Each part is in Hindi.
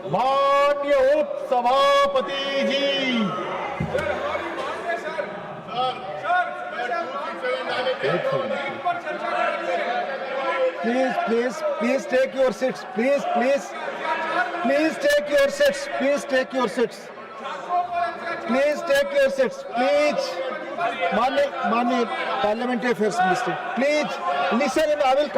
माननीय उप सभापति ji, please take your seats, please take your seats, please take your seats, please. माननीय parliamentary affairs minister, please listen and I will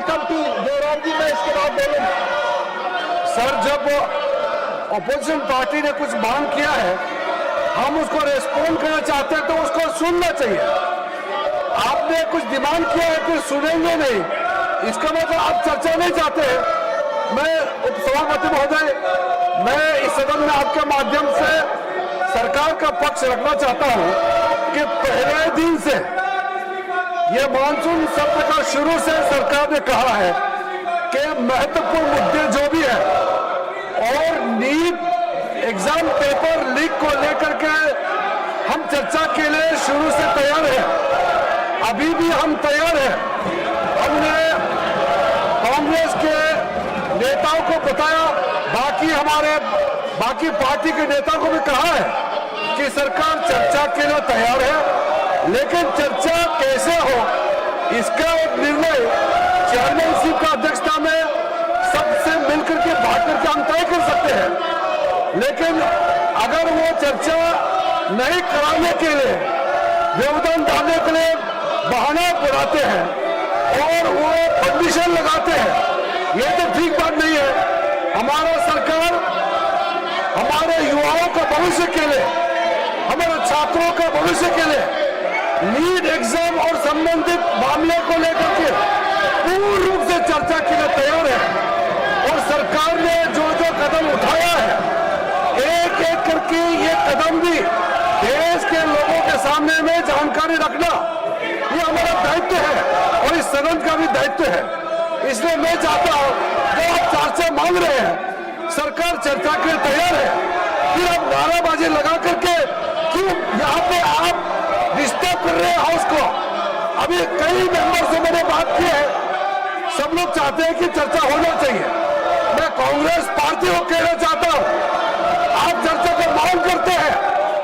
come to Devram ji, मैं इसके बाद बोलूंगा। सर, जब अपोजिशन पार्टी ने कुछ मांग किया है, हम उसको रेस्पॉन्ड करना चाहते हैं तो उसको सुनना चाहिए। आपने कुछ डिमांड किया है फिर सुनेंगे नहीं, इसका मतलब आप चर्चा नहीं चाहते हैं। मैं उपसभापति महोदय, मैं इस सदन में आपके माध्यम से सरकार का पक्ष रखना चाहता हूं कि पहले दिन से ये मानसून सत्र का शुरू से सरकार ने कहा है कि महत्वपूर्ण मुद्दे जो भी है और नीट एग्जाम पेपर लीक को लेकर के हम चर्चा के लिए शुरू से तैयार हैं, अभी भी हम तैयार हैं। हमने कांग्रेस के नेताओं को बताया, बाकी पार्टी के नेताओं को भी कहा है कि सरकार चर्चा के लिए तैयार है, लेकिन चर्चा कैसे हो इसका एक निर्णय चेयरमैनशिप का अध्यक्षता में सबसे मिलकर के बांट करके हम तय कर सकते हैं। लेकिन अगर वो चर्चा नहीं कराने के लिए, व्यवधान डालने के लिए बहाना बनाते हैं और वो कंडीशन लगाते हैं, ये तो ठीक बात नहीं है। हमारा सरकार हमारे युवाओं का भविष्य के लिए, हमारे छात्रों का भविष्य के लिए नीट एग्जाम और संबंधित मामले को लेकर के पूर्ण रूप से चर्चा के लिए तैयार है। और सरकार ने जो जो कदम उठाया है, एक एक करके ये कदम भी देश के लोगों के सामने में जानकारी रखना, ये हमारा दायित्व है और इस सदन का भी दायित्व है। इसलिए मैं चाहता हूं, जो आप चर्चा मांग रहे हैं, सरकार चर्चा के लिए तैयार है, फिर आप नाराबाजी लगा करके क्यों यहाँ पे आप डिस्टर्ब कर रहे हैं हाउस को। अभी कई मेंबर से मैंने बात की है, सब लोग चाहते हैं कि चर्चा होना चाहिए। मैं कांग्रेस पार्टी को कहना चाहता हूं, आप चर्चा की मांग करते हैं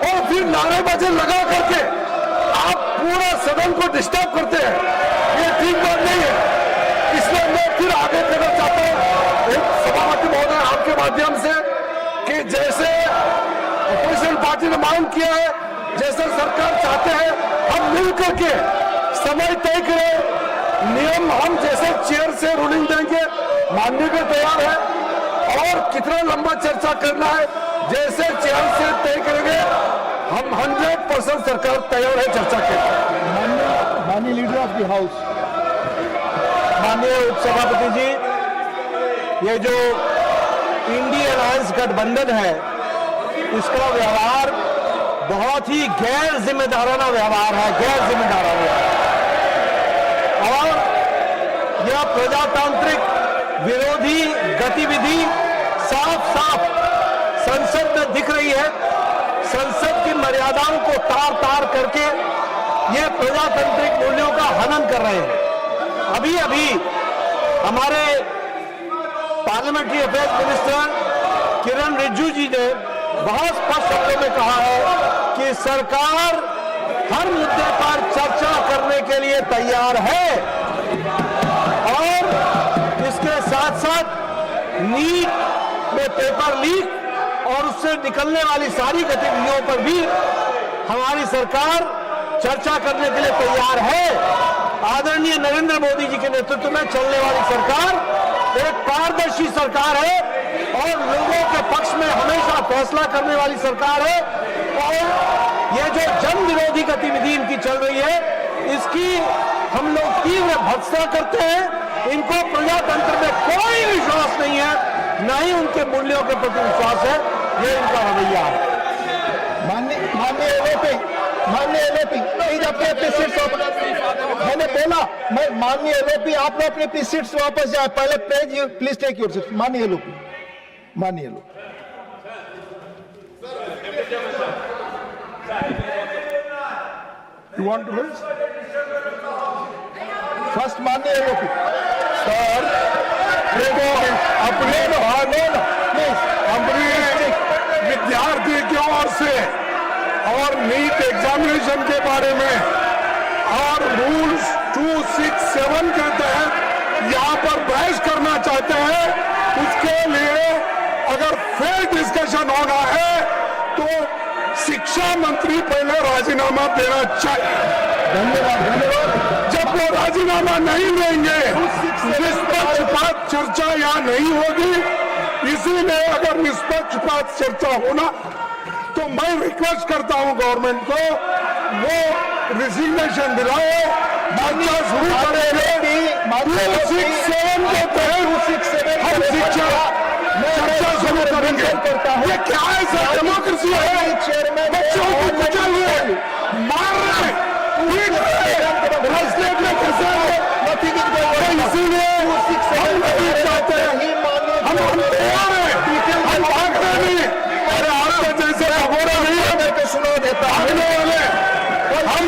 और फिर नारेबाजी लगा करके आप पूरा सदन को डिस्टर्ब करते हैं, ये ठीक बात नहीं है। इसलिए मैं फिर आगे करना चाहता हूं सभापति महोदय आपके माध्यम से कि जैसे अपोजिशन पार्टी ने मांग किया है, जैसे सरकार चाहते हैं, हम मिलकर के समय तय करें, नियम हम जैसे चेयर से रूलिंग देंगे मानने के तैयार है, और कितना लंबा चर्चा करना है जैसे चेयर से तय करेंगे, हम 100% सरकार तैयार है चर्चा के लिए। माननीय लीडर ऑफ द हाउस, माननीय उपसभापति जी, ये जो इंडी अलायंस गठबंधन है, इसका व्यवहार बहुत ही गैर जिम्मेदाराना व्यवहार है, गैर जिम्मेदाराना। और यह प्रजातांत्रिक विरोधी गतिविधि साफ साफ संसद में दिख रही है। संसद की मर्यादाओं को तार तार करके ये प्रजातांत्रिक मूल्यों का हनन कर रहे हैं। अभी अभी हमारे पार्लियामेंट्री अफेयर्स मिनिस्टर किरण रिजिजू जी ने बहुत स्पष्ट शब्दों में कहा है कि सरकार हर मुद्दे पर चर्चा करने के लिए तैयार है, और इसके साथ साथ नीट में पेपर लीक और उससे निकलने वाली सारी गतिविधियों पर भी हमारी सरकार चर्चा करने के लिए तैयार है। आदरणीय नरेंद्र मोदी जी के नेतृत्व में चलने वाली सरकार एक पारदर्शी सरकार है और लोगों के पक्ष में हमेशा फैसला करने वाली सरकार है। और ये जो जन विरोधी गतिविधि इनकी चल रही है, इसकी हम लोग तीव्र भर्त्सना करते हैं। इनको प्रजातंत्र में कोई विश्वास नहीं है, न ही उनके मूल्यों के प्रति विश्वास है, ये इनका रवैया है। माननीय एलओपी, प्लीज अपने सीट्स, मैंने बोला, मैं माननीय एलओपी, आप लोग अपने सीट्स वापस जाए, पहले प्लीज टेक योर सीट्स। माननीय LOP, you want to lose? First, माननीय एलओपी। सर देखो अपने विद्यार्थी की ओर से और नीट एग्जामिनेशन के बारे में और रूल्स 267 के तहत यहाँ पर बहस करना चाहते हैं, उसके लिए अगर फेयर डिस्कशन होना है तो शिक्षा मंत्री पहले राजीनामा देना चाहिए। धन्यवाद। जब वो राजीनामा नहीं देंगे निष्पक्षपात चर्चा यहाँ नहीं होगी। इसीलिए अगर निष्पक्षपात चर्चा होना तो मैं रिक्वेस्ट करता हूँ गवर्नमेंट को वो रिजिग्नेशन दिलाए, चर्चा शुरू करेंगे। 267 के तहत हम शिक्षा चर्चा शुरू करेंगे। ये क्या है सर, डेमोक्रेसी है? बच्चों को कुचल रहे, मार रहे, पीट रहे, रास्ते में फंसा रहे। इसीलिए हम नहीं चाहते, हम तैयार हैं, हम भागते नहीं। अरे आपके जैसे भगोड़ा नहीं है, सुना देता भागने वाले हम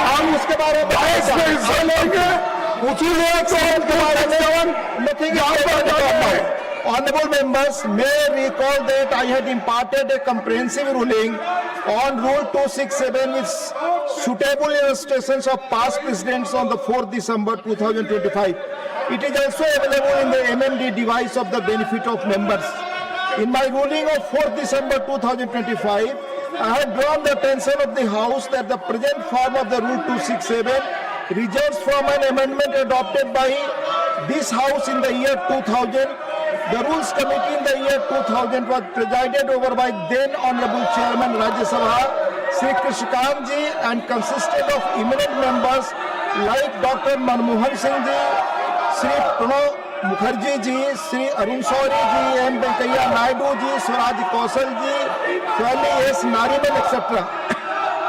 हम उसके बारे में बहस में हिस्सा लेंगे। इसीलिए तो Honorable members, may I recall that I had imparted a comprehensive ruling on Rule 267 with suitable illustrations of past precedents on the 4th December 2025. It is also available in the MMD device of the benefit of members. In my ruling of 4th December 2025, I had drawn the attention of the House that the present form of the Rule 267 results from an amendment adopted by this House in the year 2000. The Rules Committee in the year 2000 was presided over by then Honorable Chairman Rajya Sabha, Sri Krishikant ji, and consisted of eminent members like Dr. Manmohan Singh ji, Sri Pranav Mukherjee ji, Sri Arun Shourie ji, M. Venkaiah Naidu ji, Swaraj Kaushal ji, Swami S. Nariman, etc.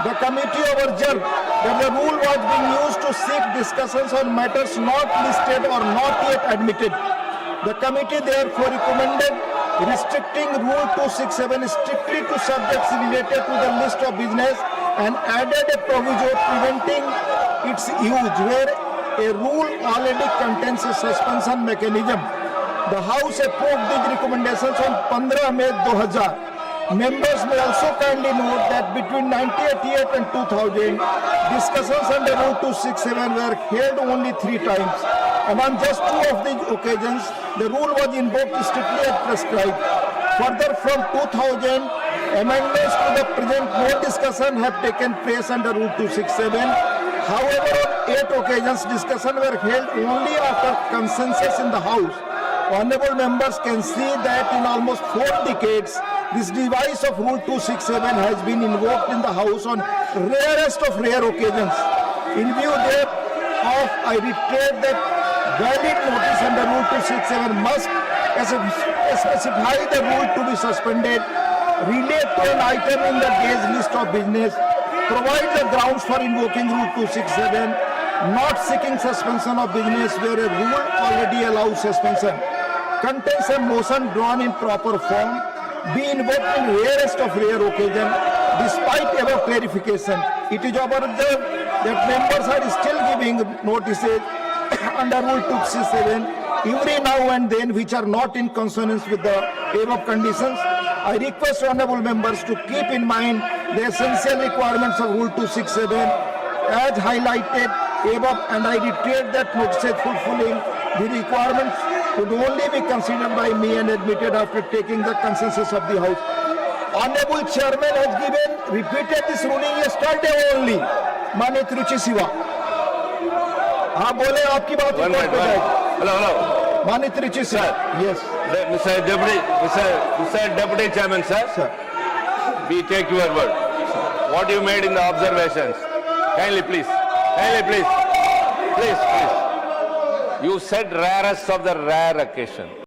The committee urged that the rule was being used to seek discussions on matters not listed or not yet admitted. The committee therefore recommended restricting Rule 267 strictly to subjects related to the list of business and added a proviso preventing its use where a rule already contains a suspension mechanism. The House approved these recommendations on 15 May 2000. Members may also kindly note that between 1988 and 2000, discussions under Rule 267 were held only 3 times. And on just 2 of these occasions, the rule was invoked strictly as prescribed. Further, from 2000, amendments to the present no discussion have taken place under Rule 267. However, on 8 occasions, discussion were held only after consensus in the House. Honorable members can see that in almost 4 decades, this device of Rule 267 has been invoked in the House on rarest of rare occasions. In view thereof, I reiterate that valid notice under Rule 267 must specify the rule to be suspended, relate to an item in the day's list of business, provide the grounds for invoking Rule 267, not seeking suspension of business where a rule already allows suspension, contains a motion drawn in proper form, be invoked in rarest of rare occasion. Despite above clarification, it is observed that members are still giving notices under Rule 267 every now and then which are not in consonance with the above conditions. I request honorable members to keep in mind the essential requirements of Rule 267 as highlighted above, and I reiterate that notices fulfilling the requirements would only be considered by me and admitted after taking the consensus of the House. Honorable Chairman has repeated this ruling yesterday only. माननीय तिरुचि शिवा, हाँ बोले, आपकी बात One minute, hello. माननीय Tiruchi Shiva, yes. Mr. Deputy Chairman, sir. We take your word. What you made in the observations. Kindly, please. Please. You said rarest of the rare occasion.